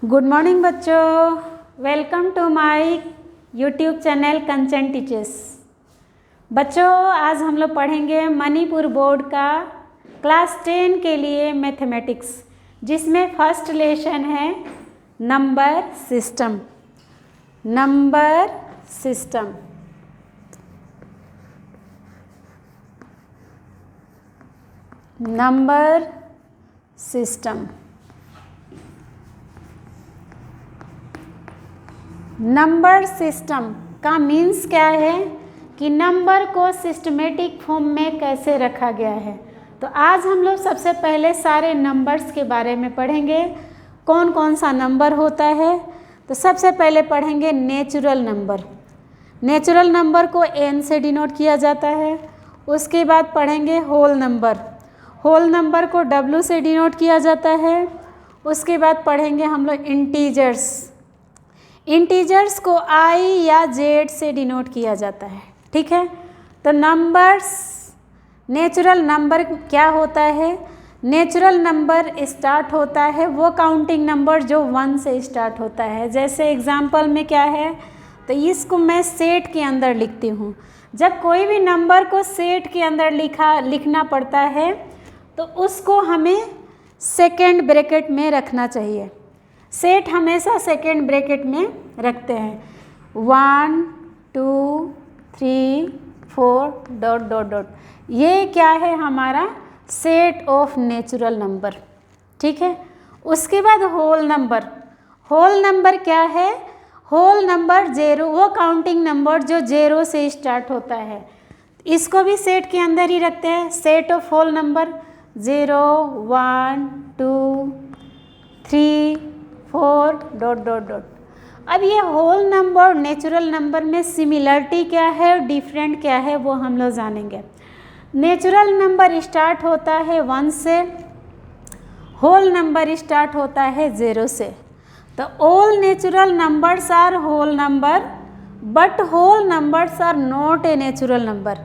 Good morning बच्चों, welcome to my YouTube channel Kanchan teachers. बच्चों, आज हम लोग पढ़ेंगे मणिपुर बोर्ड का क्लास 10 के लिए मैथमेटिक्स, जिसमें फर्स्ट लेसन है number system. Number system number system number system का मीन्स क्या है कि नंबर को सिस्टमेटिक फॉर्म में कैसे रखा गया है। तो आज हम लोग सबसे पहले सारे नंबर्स के बारे में पढ़ेंगे, कौन कौन सा नंबर होता है। तो सबसे पहले पढ़ेंगे नेचुरल नंबर। नेचुरल नंबर को n से डिनोट किया जाता है। उसके बाद पढ़ेंगे होल नंबर। होल नंबर को w से डिनोट किया जाता है। उसके बाद पढ़ेंगे हम लोग इंटीजर्स। इंटीजर्स को i या z से डिनोट किया जाता है। ठीक है, तो नंबर्स, नेचुरल नंबर क्या होता है? नेचुरल नंबर स्टार्ट होता है वो काउंटिंग नंबर जो 1 से स्टार्ट होता है। जैसे एग्जांपल में क्या है, तो इसको मैं सेट के अंदर लिखती हूँ। जब कोई भी नंबर को सेट के अंदर लिखना पड़ता है तो उसको हमें सेकेंड ब्रैकेट में रखना चाहिए। सेट हमेशा सेकेंड ब्रैकेट में रखते हैं। 1 2 3 4 डॉट डॉट डॉट, ये क्या है? हमारा सेट ऑफ नेचुरल नंबर। ठीक है, उसके बाद होल नंबर। होल नंबर क्या है? होल नंबर ज़ीरो, वो काउंटिंग नंबर जो 0 से स्टार्ट होता है, इसको भी सेट के अंदर ही रखते हैं। Set of whole number 0 1 2 3 4 dot dot dot. अब ये होल नंबर नेचुरल नंबर में सिमिलरिटी क्या है और डिफरेंट क्या है वो हम लोग जानेंगे। नेचुरल नंबर स्टार्ट होता है 1 से, होल नंबर स्टार्ट होता है 0 से। तो all natural numbers are whole number but whole numbers are not a natural number.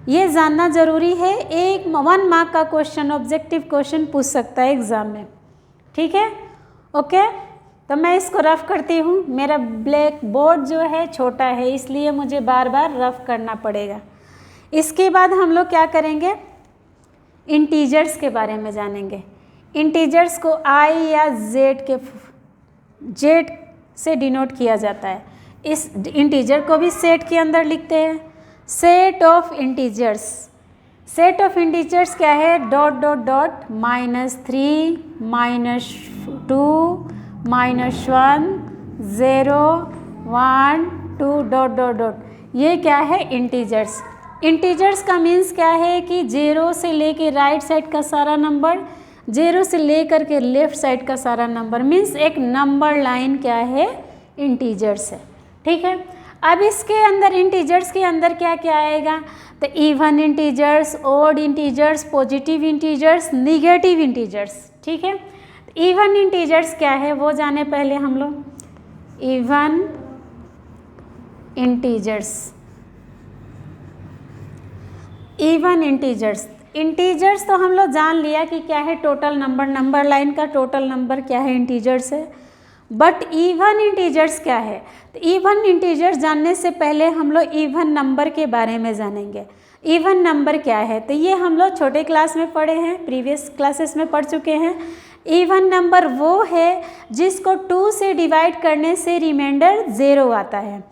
ये जानना जरूरी है। एक 1 मार्क का क्वेश्चन, ऑब्जेक्टिव क्वेश्चन पूछ सकता है एग्जाम में। ठीक है, ओके। तो मैं इसको रफ करती हूँ। मेरा ब्लैक बोर्ड जो है छोटा है, इसलिए मुझे बार बार रफ करना पड़ेगा। इसके बाद हम लोग क्या करेंगे? इंटीजर्स के बारे में जानेंगे। इंटीजर्स को i या z से डिनोट किया जाता है। इस इंटीजर को भी सेट के अंदर लिखते हैं। Set of integers. Set of integers क्या है? Dot dot dot -3 -2 -1 0 1 2 dot dot dot, ये क्या है? इंटीजर्स। इंटीजर्स का मीन्स क्या है कि 0 से लेके राइट साइड का सारा नंबर, 0 से लेकर के लेफ्ट साइड का सारा नंबर, मीन्स एक नंबर लाइन क्या है? इंटीजर्स है। ठीक है, अब इसके अंदर इंटीजर्स के अंदर क्या क्या आएगा? तो even integers, odd integers, positive integers, negative integers. ठीक है, इवन इंटीजर्स क्या है वो जाने पहले हम लोग। Even integers. Even integers, integers तो हम लोग जान लिया कि क्या है? टोटल नंबर, नंबर लाइन का टोटल नंबर क्या है? इंटीजर्स है। बट इवन इंटीजर्स क्या है? तो इवन इंटीजर्स जानने से पहले हम लोग इवन नंबर के बारे में जानेंगे। इवन नंबर क्या है? तो ये हम लोग छोटे क्लास में पढ़े हैं, प्रीवियस क्लासेस में पढ़ चुके हैं। इवन नंबर वो है जिसको 2 से डिवाइड करने से रिमाइंडर 0 आता है।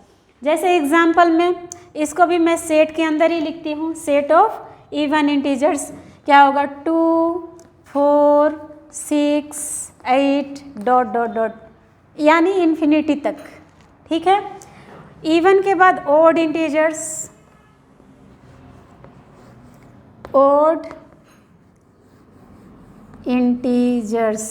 जैसे एग्जांपल में इसको भी मैं सेट के अंदर ही लिखती हूँ। सेट ऑफ इवन इंटीजर्स क्या होगा? 2 4 6 8 डॉट डॉट डॉट, यानी इन्फिनिटी तक। ठीक है, इवन के बाद odd integers. Odd integers,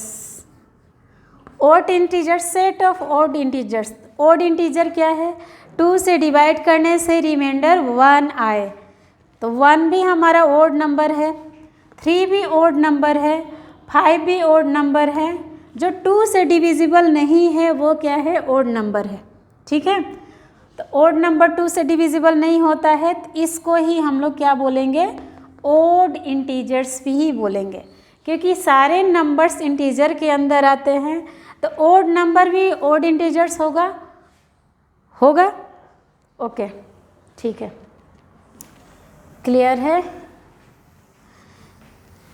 odd integers, set of odd integers. Odd integer क्या है? 2 से डिवाइड करने से रिमाइंडर 1 आए, तो 1 भी हमारा ऑड नंबर है, 3 भी ऑड नंबर है, 5 भी ऑड नंबर है। जो 2 से डिविजिबल नहीं है वो क्या है? ऑड नंबर है। ठीक है, तो ऑड नंबर 2 से डिविजिबल नहीं होता है, तो इसको ही हम लोग क्या बोलेंगे? ऑड इंटीजर्स भी ही बोलेंगे, क्योंकि सारे नंबर्स इंटीजर के अंदर आते हैं। तो ओड नंबर भी ओड इंटीजर्स होगा ओके, ठीक है, क्लियर है।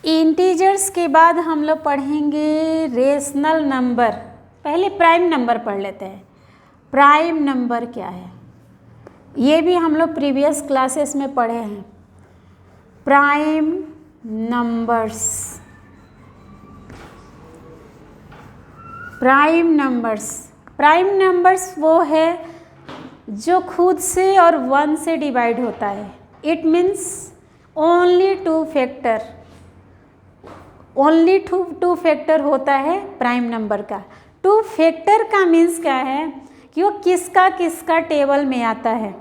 इंटीजर्स के बाद हम लोग पढ़ेंगे रेशनल नंबर। पहले प्राइम नंबर पढ़ लेते हैं। प्राइम नंबर क्या है, ये भी हम लोग प्रीवियस क्लासेस में पढ़े हैं। प्राइम नंबर्स, प्राइम नंबर्स वो है जो खुद से और 1 से डिवाइड होता है। It means only two factor होता है प्राइम नंबर का। टू फैक्टर का मीन्स क्या है कि वो किसका टेबल में आता है।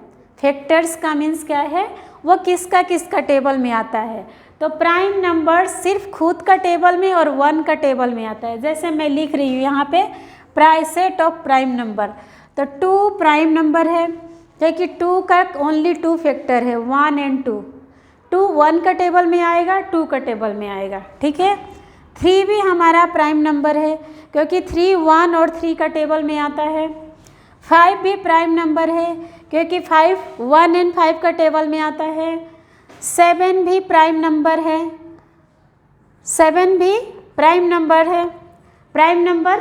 फैक्टर्स का मीन्स क्या है, वो किसका टेबल में आता है। तो प्राइम नंबर सिर्फ खुद का टेबल में और 1 का टेबल में आता है। जैसे मैं लिख रही हूँ यहाँ पे सेट ऑफ प्राइम नंबर, तो 2 प्राइम नंबर है क्योंकि 2 का ओनली 2 फैक्टर है, 1 एंड 2। 2 1 का टेबल में आएगा, 2 का टेबल में आएगा, ठीक है। 3 भी हमारा प्राइम नंबर है क्योंकि 3 1 और 3 का टेबल में आता है। 5 भी प्राइम नंबर है क्योंकि 5 1 एंड 5 का टेबल में आता है। 7 भी प्राइम नंबर है, 7 भी प्राइम नंबर है। प्राइम नंबर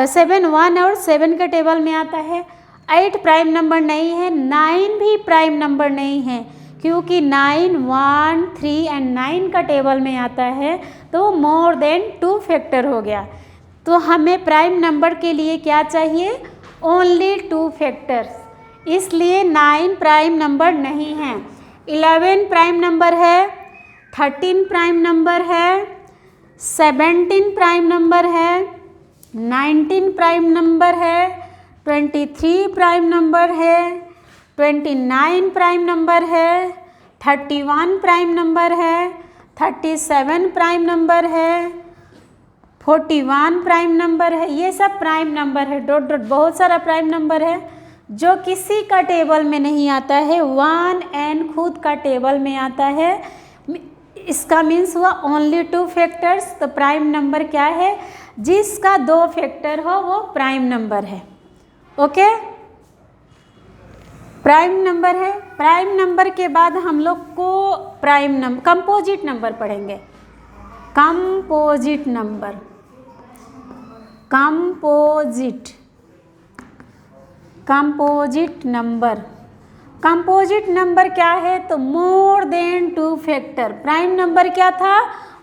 7 1 और 7 के टेबल में आता है। 8 प्राइम नंबर नहीं है। 9 भी प्राइम नंबर नहीं है क्योंकि 9 1 3 एंड 9 का टेबल में आता है, तो मोर देन 2 फैक्टर हो गया। तो हमें प्राइम नंबर के लिए क्या चाहिए, ओनली 2 फैक्टर्स, इसलिए 9 प्राइम नंबर नहीं है। 11 प्राइम नंबर है, 13 प्राइम नंबर है, 17 प्राइम नंबर है, 19 प्राइम नंबर है, 23 प्राइम नंबर है, 29 प्राइम नंबर है, 31 प्राइम नंबर है, 37 प्राइम नंबर है, 41 प्राइम नंबर है। ये सब प्राइम नंबर है, डॉट डॉट बहुत सारा प्राइम नंबर है जो किसी का टेबल में नहीं आता है, 1 एंड खुद का टेबल में आता है। इसका मीन्स हुआ ओनली 2 फैक्टर्स। तो प्राइम नंबर क्या है, जिसका 2 फैक्टर हो वो प्राइम नंबर है। ओके, प्राइम नंबर है। प्राइम नंबर के बाद हम लोग को कंपोजिट नंबर पढ़ेंगे। कंपोजिट नंबर, कंपोजिट नंबर क्या है, तो more than 2 factor. Prime number क्या था,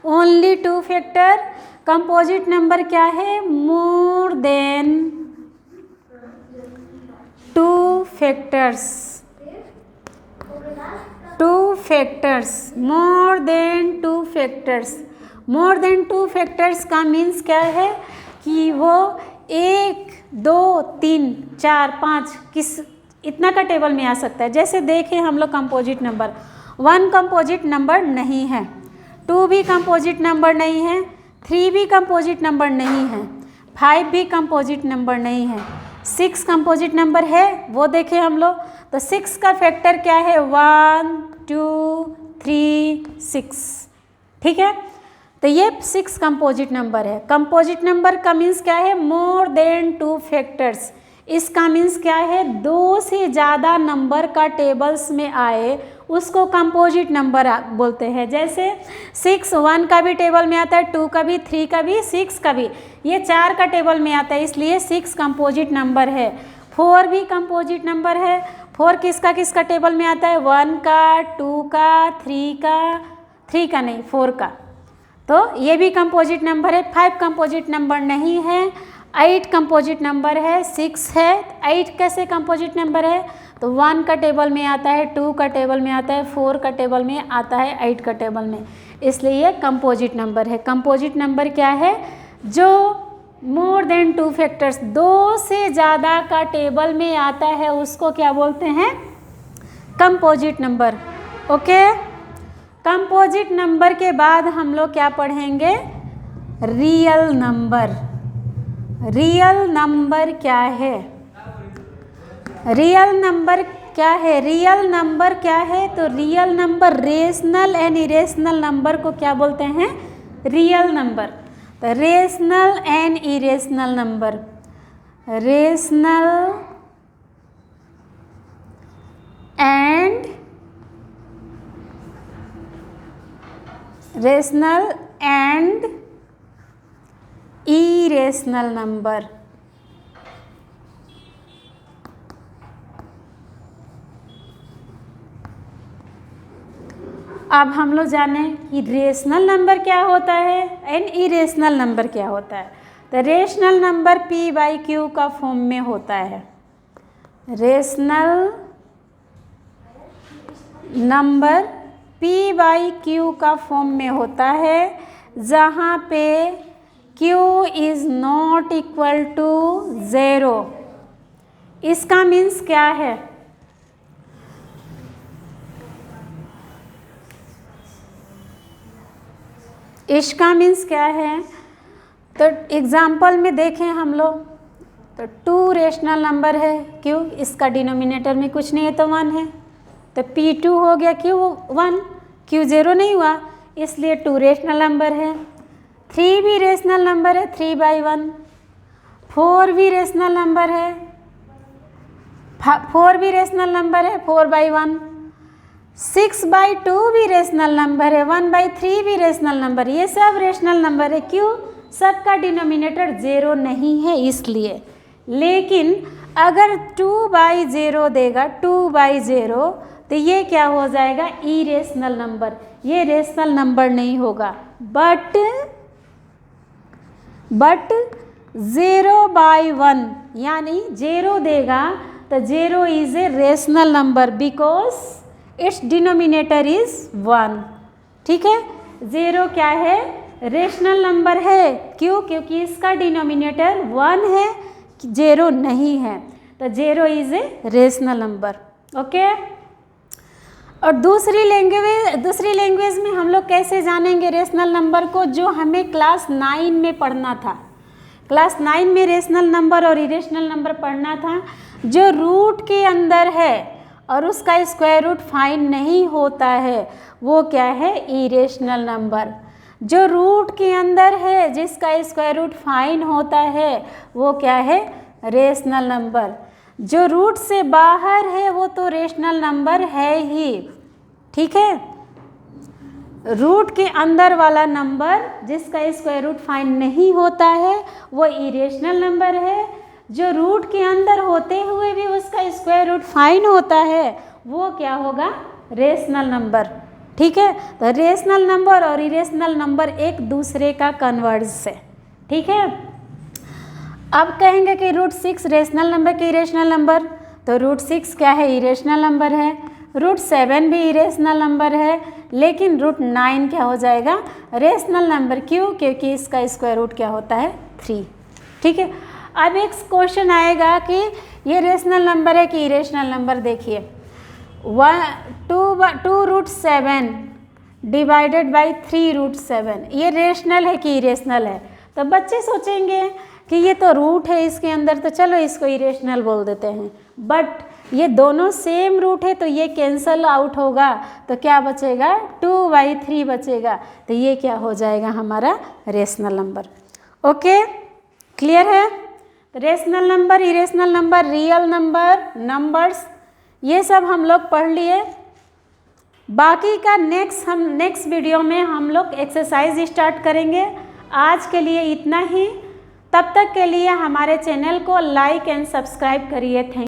ओनली 2 फैक्टर। कंपोजिट नंबर क्या है, more than 2 factors, more than 2 factors. More than 2 factors का मीन्स क्या है कि वो 1 2 3 4 5 इतना का टेबल में आ सकता है। जैसे देखें हम लोग कंपोजिट नंबर, 1 कंपोजिट नंबर नहीं है, 2 भी कंपोजिट नंबर नहीं है, 3 भी कंपोजिट नंबर नहीं है, 5 भी कंपोजिट नंबर नहीं है, 6 कंपोजिट नंबर है, वो देखें हम लोग। तो 6 का फैक्टर क्या है, 1 2 3 6, ठीक है। तो ये 6 कंपोजिट नंबर है। कंपोजिट नंबर का मीन्स क्या है, मोर देन 2 फैक्टर्स। इसका मीन्स क्या है, 2 से ज़्यादा नंबर का टेबल्स में आए उसको कंपोजिट नंबर बोलते हैं। जैसे 6 1 का भी टेबल में आता है, 2 का भी, 3 का भी, 6 का भी, ये 4 का टेबल में आता है, इसलिए 6 कंपोजिट नंबर है। 4 भी कंपोजिट नंबर है। 4 किसका टेबल में आता है, 1 का, 2 का, 3 का नहीं, 4 का, तो ये भी कंपोजिट नंबर है। 5 कंपोजिट नंबर नहीं है। 8 कंपोजिट नंबर है, 6 है। 8 कैसे कंपोजिट नंबर है, तो 1 का टेबल में आता है, 2 का टेबल में आता है, 4 का टेबल में आता है, 8 का टेबल में, इसलिए ये कंपोजिट नंबर है। कंपोजिट नंबर क्या है, जो मोर देन 2 फैक्टर्स, 2 से ज़्यादा का टेबल में आता है, उसको क्या बोलते हैं, composite number. Okay, composite number के बाद हम लोग क्या पढ़ेंगे, रियल नंबर। रियल नंबर क्या है, रियल नंबर क्या है, रियल नंबर क्या है, तो real number rational and irrational number को क्या बोलते हैं, रियल नंबर। तो rational and irrational number, rational and irrational number. अब हम लोग जाने कि रेशनल नंबर क्या होता है एंड इरेशनल नंबर क्या होता है। तो रेशनल नंबर p/q का फॉर्म में होता है। रेशनल नंबर p/q का फॉर्म में होता है, जहाँ पे q is not equal to 0। इसका मीन्स क्या है? इसका मीन्स क्या है? तो एग्जाम्पल में देखें हम लोग, तो 2 रेशनल नंबर है, क्यों? इसका डिनोमिनेटर में कुछ नहीं है तो 1 है, तो p2 हो गया, क्यों 1, क्यों 0 नहीं हुआ, इसलिए 2 रेशनल नंबर है। 3 भी रेशनल नंबर है, 3/1। 4 भी रेशनल नंबर है, 4 भी रेशनल नंबर है, 4/1। 6/2 भी रेशनल नंबर है, 1/3 भी रेशनल नंबर, ये सब रेशनल नंबर है। क्यों? सबका डिनोमिनेटर 0 नहीं है इसलिए। लेकिन अगर 2/0 देगा, 2/0, तो ये क्या हो जाएगा? इरेशनल नंबर, ये रेशनल नंबर नहीं होगा। बट 0/1 यानी 0 देगा तो 0 is a rational number because it's denominator is 1। ठीक है, 0 क्या है? रेशनल नंबर है। क्यों? क्योंकि इसका डिनोमिनेटर 1 है, 0 नहीं है, तो 0 is a rational number. Okay. और दूसरी लैंग्वेज में हम लोग कैसे जानेंगे रेशनल नंबर को? जो हमें क्लास 9 में पढ़ना था। क्लास 9 में रेशनल नंबर और इरेशनल नंबर पढ़ना था। जो रूट के अंदर है और उसका स्क्वायर रूट फाइंड नहीं होता है, वो क्या है? Irrational number. जो रूट के अंदर है, जिसका स्क्वायर रूट फाइंड होता है, वो क्या है? Rational number. जो रूट से बाहर है वो तो रेशनल नंबर है ही। ठीक है, रूट के अंदर वाला नंबर जिसका स्क्वायर रूट फाइंड नहीं होता है वो इरेशनल नंबर है। जो रूट के अंदर होते हुए भी उसका स्क्वायर रूट फाइंड होता है वो क्या होगा? Rational number. ठीक है, तो रेशनल नंबर और इरेशनल नंबर एक दूसरे का कन्वर्स है। ठीक है, अब कहेंगे कि √6 रेशनल नंबर के इरेशनल नंबर, तो √6 क्या है? इरेशनल नंबर है। √7 भी इरेशनल नंबर है, लेकिन √9 क्या हो जाएगा? Rational number. क्यों? क्योंकि इसका स्क्वायर रूट क्या होता है? 3। ठीक है, अब एक क्वेश्चन आएगा कि ये रेशनल नंबर है कि इरेशनल नंबर। देखिए 2√7 डिवाइडेड बाई 3√7, ये रेशनल है कि इरेशनल है? तो बच्चे सोचेंगे कि ये तो रूट है इसके अंदर, तो चलो इसको इरेशनल बोल देते हैं। बट ये दोनों सेम रूट है तो ये कैंसल आउट होगा, तो क्या बचेगा? 2/3 बचेगा, तो ये क्या हो जाएगा? हमारा रेशनल नंबर। ओके, क्लियर है? तो rational number, irrational number, real number, numbers, ये सब हम लोग पढ़ लिए। बाकी का नेक्स्ट वीडियो में हम लोग एक्सरसाइज स्टार्ट करेंगे। आज के लिए इतना ही। तब तक के लिए हमारे चैनल को लाइक एंड सब्सक्राइब करिए। थैंक